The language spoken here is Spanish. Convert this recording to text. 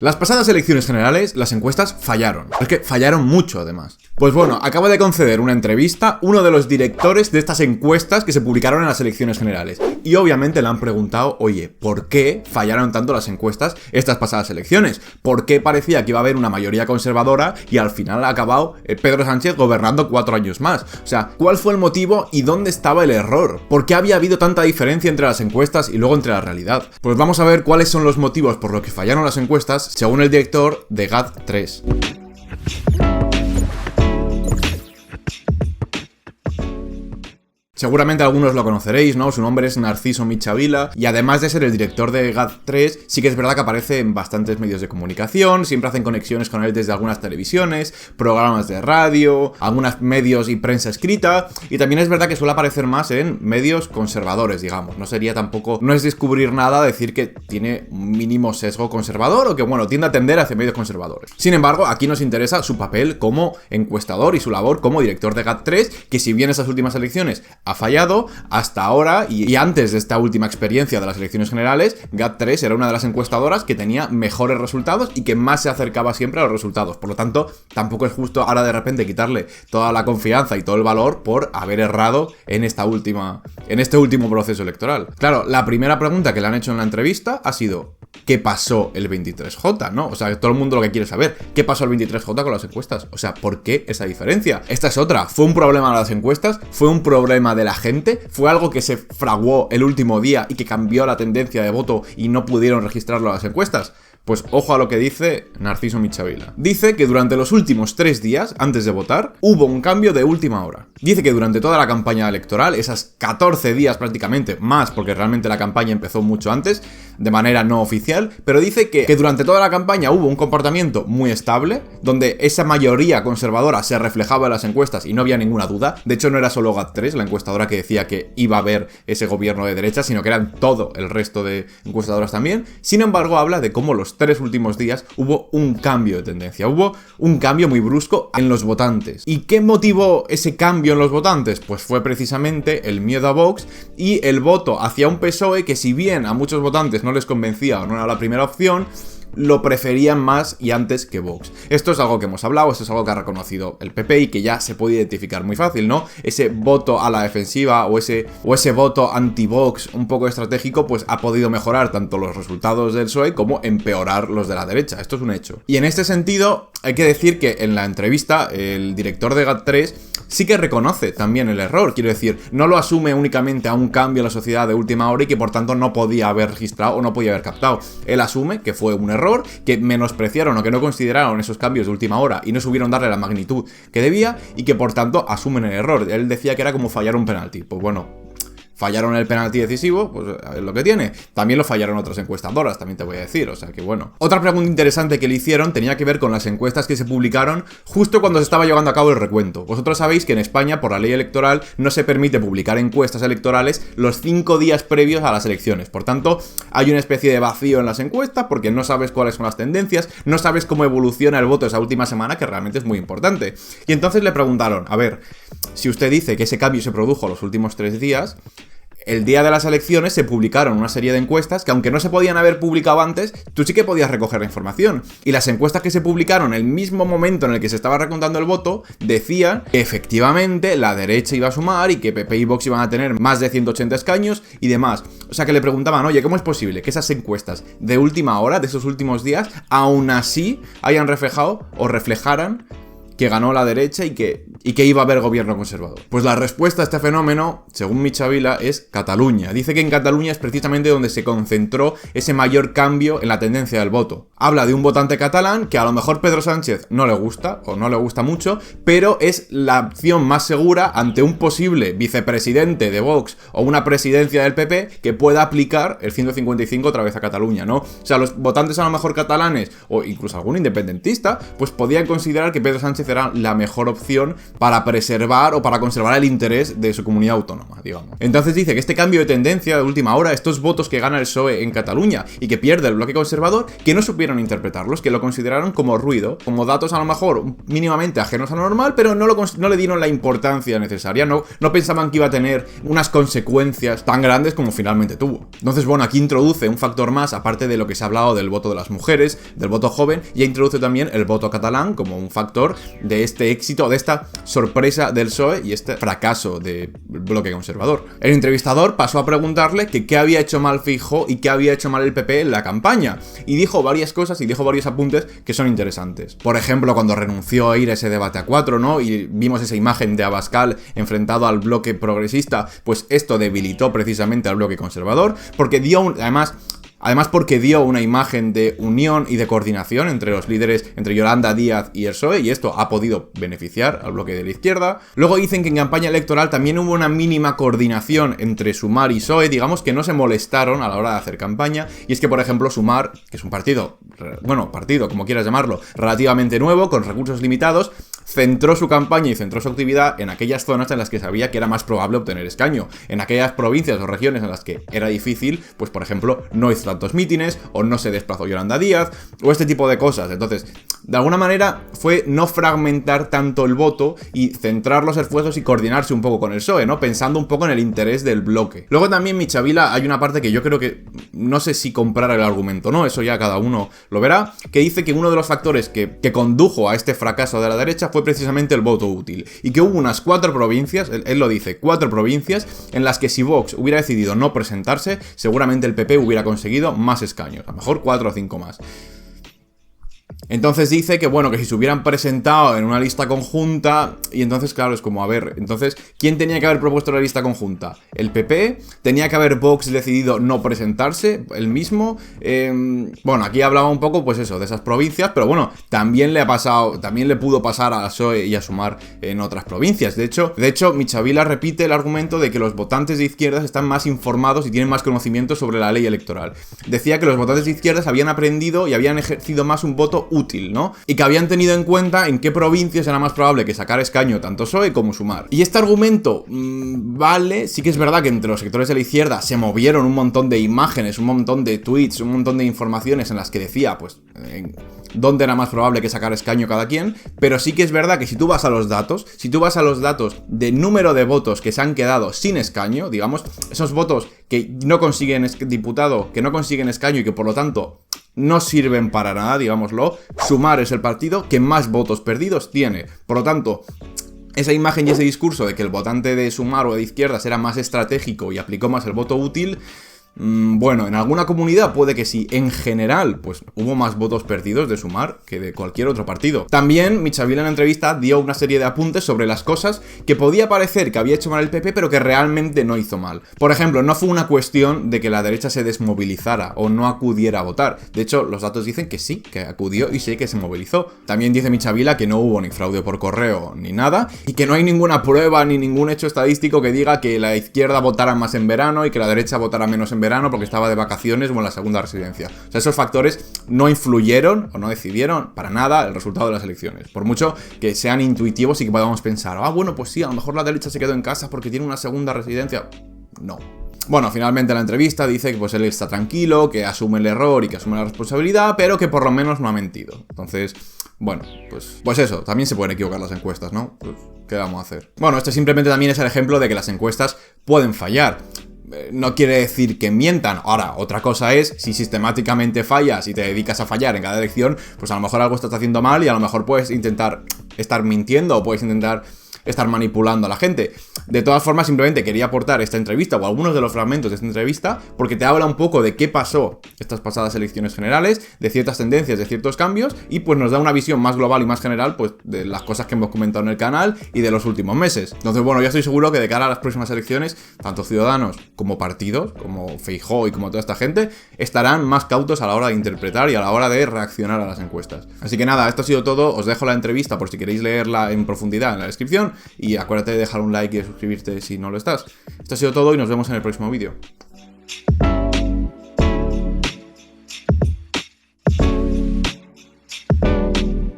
Las pasadas elecciones generales, las encuestas fallaron. Es que fallaron mucho, además. Pues bueno, acaba de conceder una entrevista uno de los directores de estas encuestas que se publicaron en las elecciones generales. Y obviamente le han preguntado, oye, ¿por qué fallaron tanto las encuestas estas pasadas elecciones? ¿Por qué parecía que iba a haber una mayoría conservadora y al final ha acabado Pedro Sánchez gobernando 4 años más? O sea, ¿cuál fue el motivo y dónde estaba el error? ¿Por qué había habido tanta diferencia entre las encuestas y luego entre la realidad? Pues vamos a ver cuáles son los motivos por los que fallaron las encuestas según el director de GAD3. Seguramente algunos lo conoceréis, ¿no? Su nombre es Narciso Michavila y además de ser el director de GAD3, sí que es verdad que aparece en bastantes medios de comunicación, siempre hacen conexiones con él desde algunas televisiones, programas de radio, algunos medios y prensa escrita, y también es verdad que suele aparecer más en medios conservadores, digamos. No sería tampoco, no es descubrir nada decir que tiene un mínimo sesgo conservador o que, bueno, tiende a tender hacia medios conservadores. Sin embargo, aquí nos interesa su papel como encuestador y su labor como director de GAD3, que si bien esas últimas elecciones ha fallado, hasta ahora y antes de esta última experiencia de las elecciones generales, GAD3 era una de las encuestadoras que tenía mejores resultados y que más se acercaba siempre a los resultados. Por lo tanto, tampoco es justo ahora de repente quitarle toda la confianza y todo el valor por haber errado en este último proceso electoral. Claro, la primera pregunta que le han hecho en la entrevista ha sido: ¿qué pasó el 23J? ¿No? O sea, todo el mundo lo que quiere saber, ¿qué pasó el 23J con las encuestas? O sea, ¿por qué esa diferencia? Esta es otra. ¿Fue un problema de las encuestas? ¿Fue un problema de la gente? ¿Fue algo que se fraguó el último día y que cambió la tendencia de voto y no pudieron registrarlo a las encuestas? Pues ojo a lo que dice Narciso Michavila. Dice que durante los últimos 3 días, antes de votar, hubo un cambio de última hora. Dice que durante toda la campaña electoral, esas 14 días prácticamente, más porque realmente la campaña empezó mucho antes, de manera no oficial, pero dice que durante toda la campaña hubo un comportamiento muy estable, donde esa mayoría conservadora se reflejaba en las encuestas y no había ninguna duda. De hecho, no era solo GAD3, la encuestadora que decía que iba a haber ese gobierno de derecha, sino que eran todo el resto de encuestadoras también. Sin embargo, habla de cómo los 3 últimos días hubo un cambio de tendencia, hubo un cambio muy brusco en los votantes. ¿Y qué motivó ese cambio en los votantes? Pues fue precisamente el miedo a Vox y el voto hacia un PSOE que, si bien a muchos votantes no les convencía o no era la primera opción, lo preferían más y antes que Vox. Esto es algo que hemos hablado, esto es algo que ha reconocido el PP y que ya se puede identificar muy fácil, ¿no? Ese voto a la defensiva o ese voto anti-Vox un poco estratégico, pues ha podido mejorar tanto los resultados del PSOE como empeorar los de la derecha. Esto es un hecho. Y en este sentido, hay que decir que en la entrevista, el director de GAD3 sí que reconoce también el error. Quiero decir, no lo asume únicamente a un cambio en la sociedad de última hora y que por tanto no podía haber registrado o no podía haber captado. Él asume que fue un error, que menospreciaron o que no consideraron esos cambios de última hora y no supieron darle la magnitud que debía y que por tanto asumen el error. Él decía que era como fallar un penalti. Pues bueno, fallaron el penalti decisivo, pues es lo que tiene. También lo fallaron otras encuestadoras, también te voy a decir, o sea que bueno. Otra pregunta interesante que le hicieron tenía que ver con las encuestas que se publicaron justo cuando se estaba llevando a cabo el recuento. Vosotros sabéis que en España, por la ley electoral, no se permite publicar encuestas electorales los 5 días previos a las elecciones. Por tanto, hay una especie de vacío en las encuestas porque no sabes cuáles son las tendencias, no sabes cómo evoluciona el voto esa última semana, que realmente es muy importante. Y entonces le preguntaron, a ver, si usted dice que ese cambio se produjo los últimos 3 días... El día de las elecciones se publicaron una serie de encuestas que, aunque no se podían haber publicado antes, tú sí que podías recoger la información. Y las encuestas que se publicaron en el mismo momento en el que se estaba recontando el voto decían que efectivamente la derecha iba a sumar y que PP y Vox iban a tener más de 180 escaños y demás. O sea que le preguntaban, oye, ¿cómo es posible que esas encuestas de última hora, de esos últimos días, aún así hayan reflejado o reflejaran que ganó la derecha y que iba a haber gobierno conservador? Pues la respuesta a este fenómeno, según Michavila, es Cataluña. Dice que en Cataluña es precisamente donde se concentró ese mayor cambio en la tendencia del voto. Habla de un votante catalán que a lo mejor Pedro Sánchez no le gusta, o no le gusta mucho, pero es la opción más segura ante un posible vicepresidente de Vox o una presidencia del PP que pueda aplicar el 155 otra vez a Cataluña, ¿no? O sea, los votantes a lo mejor catalanes, o incluso algún independentista, pues podían considerar que Pedro Sánchez era la mejor opción para preservar o para conservar el interés de su comunidad autónoma, digamos. Entonces dice que este cambio de tendencia de última hora, estos votos que gana el PSOE en Cataluña y que pierde el bloque conservador, que no supieron interpretarlos, que lo consideraron como ruido, como datos a lo mejor mínimamente ajenos a lo normal, pero no le dieron la importancia necesaria, no pensaban que iba a tener unas consecuencias tan grandes como finalmente tuvo. Entonces, bueno, aquí introduce un factor más, aparte de lo que se ha hablado del voto de las mujeres, del voto joven, ya introduce también el voto catalán como un factor de este éxito, de esta sorpresa del PSOE y este fracaso del bloque conservador. El entrevistador pasó a preguntarle que qué había hecho mal Feijóo y qué había hecho mal el PP en la campaña, y dijo varias cosas y dijo varios apuntes que son interesantes. Por ejemplo, cuando renunció a ir a ese debate a 4, ¿no? Y vimos esa imagen de Abascal enfrentado al bloque progresista, pues esto debilitó precisamente al bloque conservador, porque dio Además porque dio una imagen de unión y de coordinación entre los líderes, entre Yolanda Díaz y el PSOE, y esto ha podido beneficiar al bloque de la izquierda. Luego dicen que en campaña electoral también hubo una mínima coordinación entre Sumar y PSOE, digamos que no se molestaron a la hora de hacer campaña, y es que, por ejemplo, Sumar, que es un partido, como quieras llamarlo, relativamente nuevo, con recursos limitados, centró su campaña y centró su actividad en aquellas zonas en las que sabía que era más probable obtener escaño. En aquellas provincias o regiones en las que era difícil, pues por ejemplo, no hizo tantos mítines, o no se desplazó Yolanda Díaz, o este tipo de cosas. Entonces, de alguna manera fue no fragmentar tanto el voto y centrar los esfuerzos y coordinarse un poco con el PSOE, ¿no? Pensando un poco en el interés del bloque. Luego también Michavila, hay una parte que yo creo que no sé si comprar el argumento, ¿no? Eso ya cada uno lo verá, que dice que uno de los factores que condujo a este fracaso de la derecha fue precisamente el voto útil, y que hubo unas 4 provincias, él lo dice, 4 provincias en las que si Vox hubiera decidido no presentarse, seguramente el PP hubiera conseguido más escaños, a lo mejor 4 o 5 más. Entonces dice que, bueno, que si se hubieran presentado en una lista conjunta, y entonces, claro, es como, a ver, entonces, ¿quién tenía que haber propuesto la lista conjunta? ¿El PP? ¿Tenía que haber Vox decidido no presentarse? ¿El mismo? Bueno, aquí hablaba un poco, pues eso, de esas provincias, pero bueno, también le pudo pasar a PSOE y a Sumar en otras provincias. De hecho, Michavila repite el argumento de que los votantes de izquierdas están más informados y tienen más conocimiento sobre la ley electoral. Decía que los votantes de izquierdas habían aprendido y habían ejercido más un voto útil, ¿no? Y que habían tenido en cuenta en qué provincias era más probable que sacar escaño tanto PSOE como Sumar. Y este argumento, vale, sí que es verdad que entre los sectores de la izquierda se movieron un montón de imágenes, un montón de tweets, un montón de informaciones en las que decía, pues, dónde era más probable que sacar escaño cada quien, pero sí que es verdad que si tú vas a los datos de número de votos que se han quedado sin escaño, digamos, esos votos que no consiguen diputado, que no consiguen escaño y que por lo tanto no sirven para nada, digámoslo, Sumar es el partido que más votos perdidos tiene. Por lo tanto, esa imagen y ese discurso de que el votante de Sumar o de izquierdas era más estratégico y aplicó más el voto útil, bueno, en alguna comunidad puede que sí. En general, pues hubo más votos perdidos de Sumar que de cualquier otro partido. También Michavila en la entrevista dio una serie de apuntes sobre las cosas que podía parecer que había hecho mal el PP, pero que realmente no hizo mal. Por ejemplo, no fue una cuestión de que la derecha se desmovilizara o no acudiera a votar. De hecho, los datos dicen que sí, que acudió y sí que se movilizó. También dice Michavila que no hubo ni fraude por correo ni nada, y que no hay ninguna prueba ni ningún hecho estadístico que diga que la izquierda votara más en verano y que la derecha votara menos en verano porque estaba de vacaciones o en la segunda residencia. O sea, esos factores no influyeron o no decidieron para nada el resultado de las elecciones. Por mucho que sean intuitivos y que podamos pensar, bueno, pues sí, a lo mejor la derecha se quedó en casa porque tiene una segunda residencia. No. Bueno, finalmente en la entrevista dice que pues él está tranquilo, que asume el error y que asume la responsabilidad, pero que por lo menos no ha mentido. Entonces, bueno, pues eso, también se pueden equivocar las encuestas, ¿no? Pues, ¿qué vamos a hacer? Bueno, este simplemente también es el ejemplo de que las encuestas pueden fallar. No quiere decir que mientan. Ahora, otra cosa es, si sistemáticamente fallas y te dedicas a fallar en cada elección, pues a lo mejor algo estás haciendo mal y a lo mejor puedes intentar estar mintiendo o puedes intentar estar manipulando a la gente. De todas formas, simplemente quería aportar esta entrevista o algunos de los fragmentos de esta entrevista porque te habla un poco de qué pasó estas pasadas elecciones generales, de ciertas tendencias, de ciertos cambios, y pues nos da una visión más global y más general pues de las cosas que hemos comentado en el canal y de los últimos meses. Entonces, bueno, yo estoy seguro que de cara a las próximas elecciones, tanto Ciudadanos como partidos, como Feijóo y como toda esta gente, estarán más cautos a la hora de interpretar y a la hora de reaccionar a las encuestas. Así que nada, esto ha sido todo. Os dejo la entrevista por si queréis leerla en profundidad en la descripción. Y acuérdate de dejar un like y de suscribirte si no lo estás. Esto ha sido todo y nos vemos en el próximo vídeo.